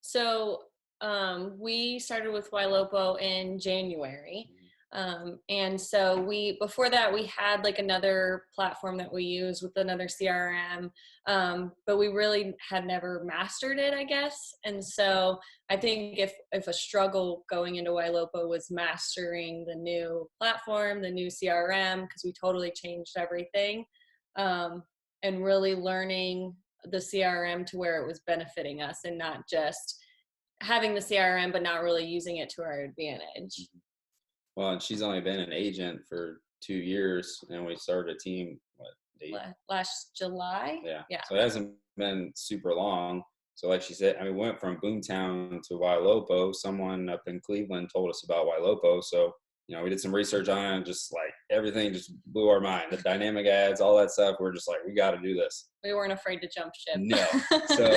So we started with Ylopo in January. And so before that, we had like another platform that we use with another CRM, but we really had never mastered it, I guess. And so I think if a struggle going into Ylopo was mastering the new platform, the new CRM, because we totally changed everything, and really learning the CRM to where it was benefiting us and not just having the CRM, but not really using it to our advantage. Well, and she's only been an agent for 2 years, and we started a team, what, date? Last July? Yeah. Yeah. So it hasn't been super long. So like she said, I mean, we went from BoomTown to Ylopo. Someone up in Cleveland told us about Ylopo. So, we did some research on it, and just like everything just blew our mind. The dynamic ads, all that stuff. We're just like, we got to do this. We weren't afraid to jump ship. No. So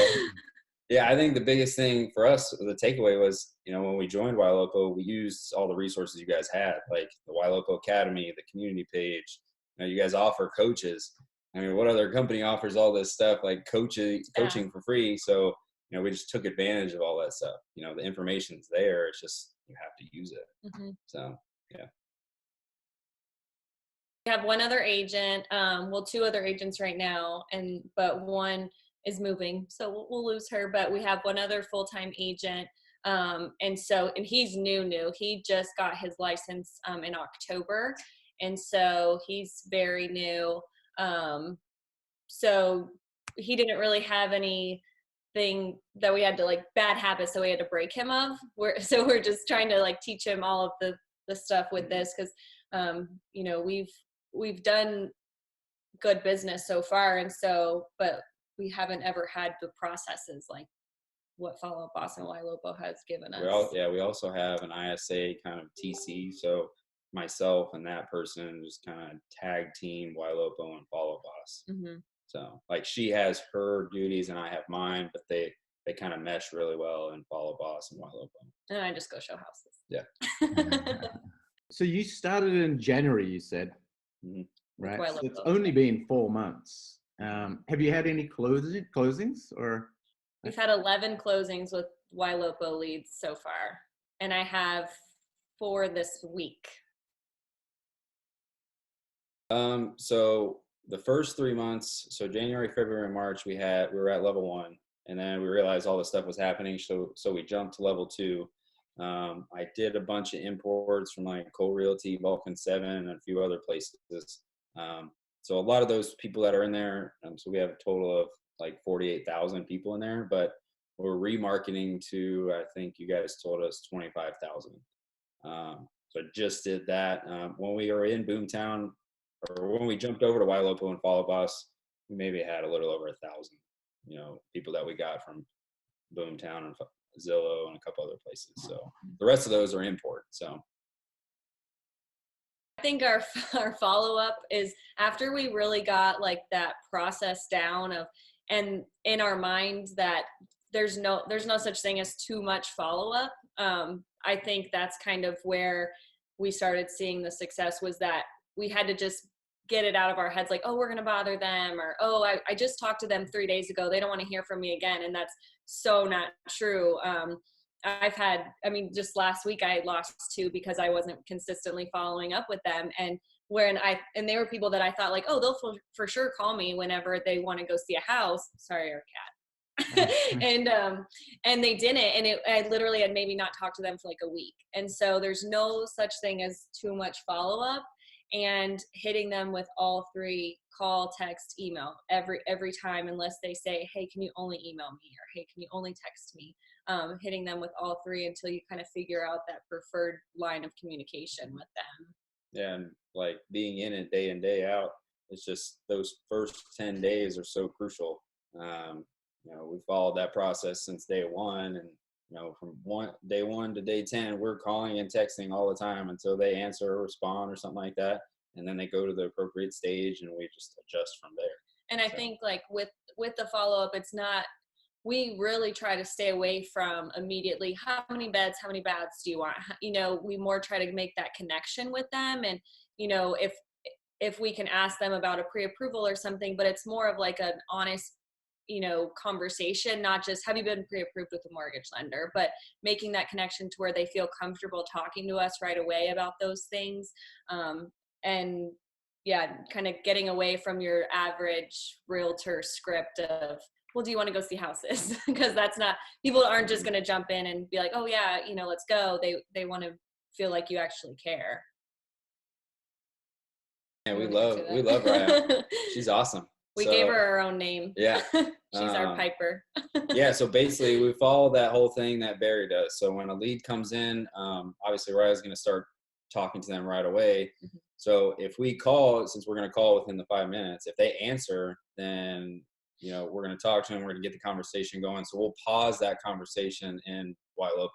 yeah, I think the biggest thing for us, the takeaway was, when we joined Ylopo, we used all the resources you guys had, like the Ylopo Academy, the community page. You guys offer coaches. I mean, what other company offers all this stuff like coaching for free? So, we just took advantage of all that stuff. The information's there. It's just, you have to use it. Mm-hmm. So, yeah. We have one other agent, two other agents right now, but one is moving, so we'll lose her, but we have one other full-time agent. And he's new. He just got his license in October. And so he's very new. So he didn't really have anything that we had to like bad habits that we had to break him of. We're just trying to like teach him all of the stuff with this, because we've done good business so far, and so but we haven't ever had the processes like what Follow Up Boss and Ylopo has given us. We also have an ISA kind of TC. So myself and that person just kind of tag team Ylopo and Follow Up Boss. Mm-hmm. So like she has her duties and I have mine, but they kind of mesh really well in Follow Up Boss and Ylopo. And I just go show houses. Yeah. So you started in January, you said, mm-hmm. Right? So it's only been 4 months. Have you had any closings or? We've had 11 closings with Ylopo leads so far, and I have 4 this week. So the first 3 months, so January, February, and March, we were at level 1, and then we realized all this stuff was happening. So we jumped to level 2. I did a bunch of imports from like Cole Realty, Vulcan 7, and a few other places. So a lot of those people that are in there, so we have a total of like 48,000 people in there, but we're remarketing to, I think you guys told us 25,000. So I just did that. When we were in BoomTown, or when we jumped over to Ylopo and Follow Boss, we maybe had a little over 1,000, people that we got from BoomTown and Zillow and a couple other places. So the rest of those are import. So I think our follow-up is after we really got like that process down and in our minds that there's no such thing as too much follow-up. I think that's kind of where we started seeing the success, was that we had to just get it out of our heads, like, oh, we're going to bother them, or, oh, I just talked to them 3 days ago. They don't want to hear from me again. And that's so not true. Just last week I lost 2 because I wasn't consistently following up with them. And they were people that I thought like, oh, they'll for sure call me whenever they want to go see a house. Sorry, our cat. And they didn't. And I literally had maybe not talked to them for like a week. And so there's no such thing as too much follow-up, and hitting them with all 3: call, text, email every time, unless they say, hey, can you only email me, or hey, can you only text me? Hitting them with all 3 until you kind of figure out that preferred line of communication with them. Yeah, and like being in it day in, day out, it's just those first 10 days are so crucial. We followed that process since day 1, and from day 1 to day 10, we're calling and texting all the time until they answer or respond or something like that, and then they go to the appropriate stage, and we just adjust from there. And I think like with the follow-up, it's not, we really try to stay away from immediately, how many beds do you want? We more try to make that connection with them. And, if we can ask them about a pre-approval or something, but it's more of like an honest, conversation, not just have you been pre-approved with a mortgage lender, but making that connection to where they feel comfortable talking to us right away about those things. And yeah, kind of getting away from your average realtor script of, well, do you want to go see houses? Because that's not, people aren't just going to jump in and be like, oh yeah, let's go. They want to feel like you actually care. Yeah, we love RaiYa. She's awesome. We gave her our own name. Yeah. She's our Piper. Yeah. So basically we follow that whole thing that Barry does. So when a lead comes in, obviously RaiYa's going to start talking to them right away. Mm-hmm. So if we call, since we're going to call within the 5 minutes, if they answer, then, we're going to talk to them. We're going to get the conversation going. So we'll pause that conversation in Ylopo.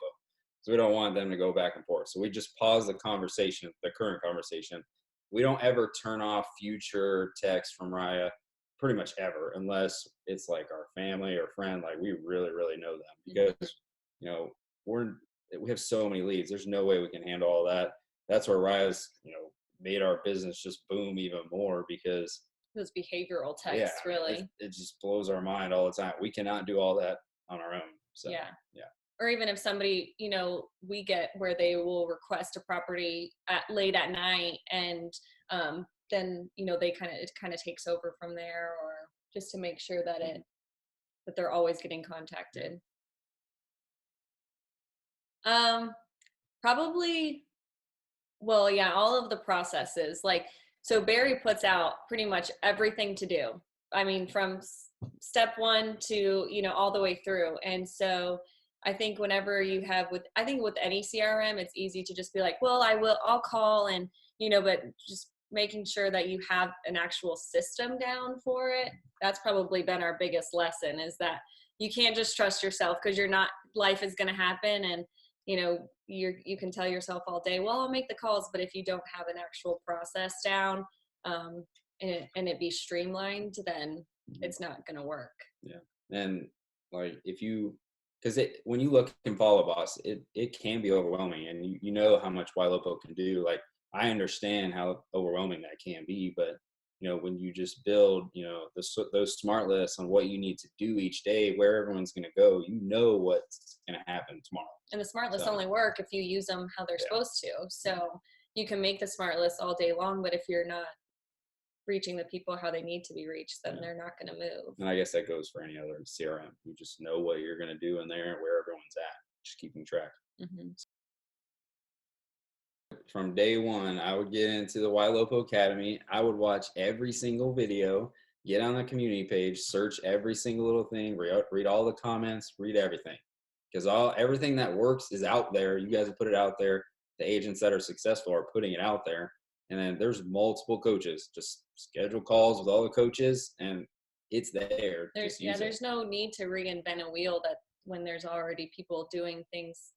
So we don't want them to go back and forth. So we just pause the conversation, the current conversation. We don't ever turn off future texts from RaiYa, pretty much ever, unless it's like our family or friend, like we really, really know them, because, we have so many leads. There's no way we can handle all that. That's where RaiYa's, made our business just boom even more, because those behavioral texts, really. It just blows our mind all the time. We cannot do all that on our own. So, yeah. Or even if somebody, we get where they will request a property late at night, and then, it kind of takes over from there, or just to make sure that they're always getting contacted. Probably, well, yeah, all of the processes, so Barry puts out pretty much everything to do. I mean, from step one to, all the way through. And so I think whenever you have with any CRM, it's easy to just be like, well, I'll call, and, but just making sure that you have an actual system down for it. That's probably been our biggest lesson, is that you can't just trust yourself, because life is going to happen. And, you can tell yourself all day, well, I'll make the calls, but if you don't have an actual process down, and it be streamlined, then it's not going to work. Yeah. And because when you look in Follow Boss, it can be overwhelming, and you know how much Ylopo can do. Like, I understand how overwhelming that can be, but when you just build, those smart lists on what you need to do each day, where everyone's going to go, what's going to happen tomorrow. And the smart lists only work if you use them how they're supposed to. So you can make the smart list all day long, but if you're not reaching the people how they need to be reached, then they're not going to move. And I guess that goes for any other CRM. You just know what you're going to do in there and where everyone's at, just keeping track. Mm-hmm. From day one, I would get into the Ylopo Academy. I would watch every single video, get on the community page, search every single little thing, read all the comments, read everything. Because everything that works is out there. You guys have put it out there. The agents that are successful are putting it out there. And then there's multiple coaches. Just schedule calls with all the coaches, and it's there. There's no need to reinvent a wheel that when there's already people doing things,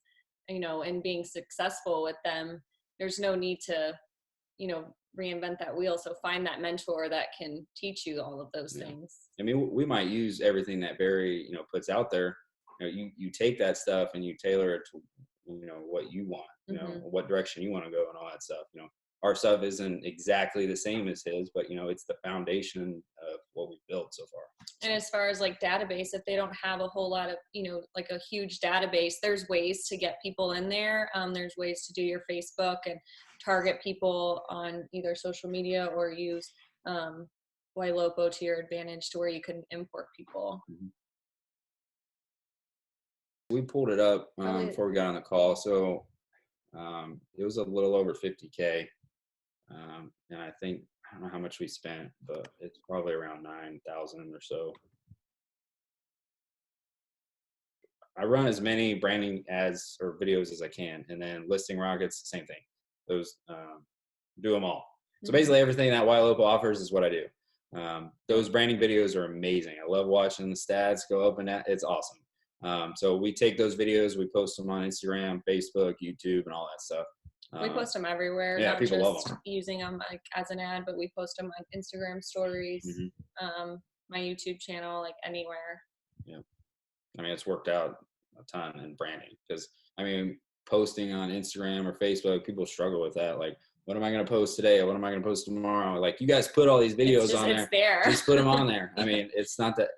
and being successful with them. There's no need to, reinvent that wheel. So find that mentor that can teach you all of those things. I mean, we might use everything that Barry, puts out there. You take that stuff and you tailor it to, what you want, what direction you want to go and all that stuff. Our stuff isn't exactly the same as his, but it's the foundation of what we've built so far. And as far as database, if they don't have a whole lot of, a huge database, there's ways to get people in there. There's ways to do your Facebook and target people on either social media, or use Ylopo to your advantage, to where you can import people. Mm-hmm. We pulled it up before we got on the call. So it was a little over 50K. And I don't know how much we spent, but it's probably around 9,000 or so. I run as many branding ads or videos as I can, and then listing rockets, same thing. Those, do them all. So basically everything that Ylopo offers is what I do. Those branding videos are amazing. I love watching the stats go up and down. It's awesome. So we take those videos, we post them on Instagram, Facebook, YouTube, and all that stuff. We post them everywhere. Yeah, not people just love them. Using them as an ad, but we post them on Instagram stories, my YouTube channel, anywhere. Yeah. I mean, it's worked out a ton in branding, because posting on Instagram or Facebook, people struggle with that. What am I going to post today? What am I going to post tomorrow? You guys put all these videos on there. It's there. Just put them on there. I mean, it's not that,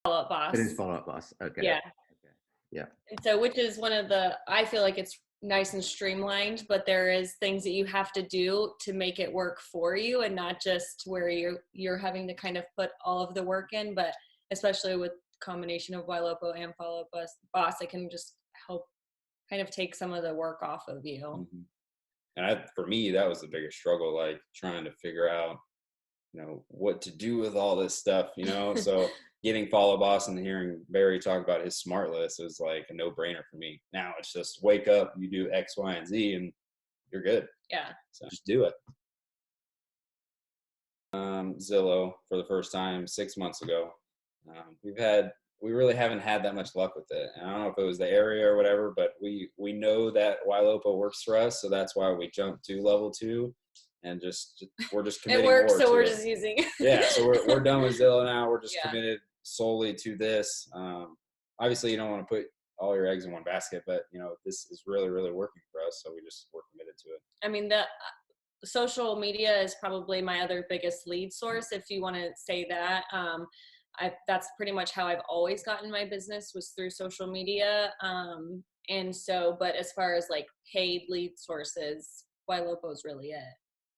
Follow-Up Boss. It is Follow-Up Boss. Okay. Yeah. Okay. Yeah. And so, which is one of the, I feel like it's nice and streamlined, but there is things that you have to do to make it work for you, and not just where you're having to kind of put all of the work in, but especially with combination of Ylopo and Follow-Up Boss, it can just help kind of take some of the work off of you. Mm-hmm. And for me, that was the biggest struggle, like trying to figure out, what to do with all this stuff, so getting Follow Boss and hearing Barry talk about his smart list was like a no-brainer for me. Now it's just wake up, you do X, Y, and Z, and you're good. Yeah. So just do it. Zillow for the first time 6 months ago. We really haven't had that much luck with it. And I don't know if it was the area or whatever, but we know that Ylopo works for us, so that's why we jumped to level 2, and we're just committing. It works, more so to we're it. just using. Yeah, so we're done with Zillow now. We're just Yeah. committed solely to this. Obviously, you don't want to put all your eggs in one basket, but this is really, really working for us, so we're committed to it. I mean, the social media is probably my other biggest lead source, if you want to say that. That's pretty much how I've always gotten my business, was through social media. And so, but as far as like paid lead sources, Ylopo is really it.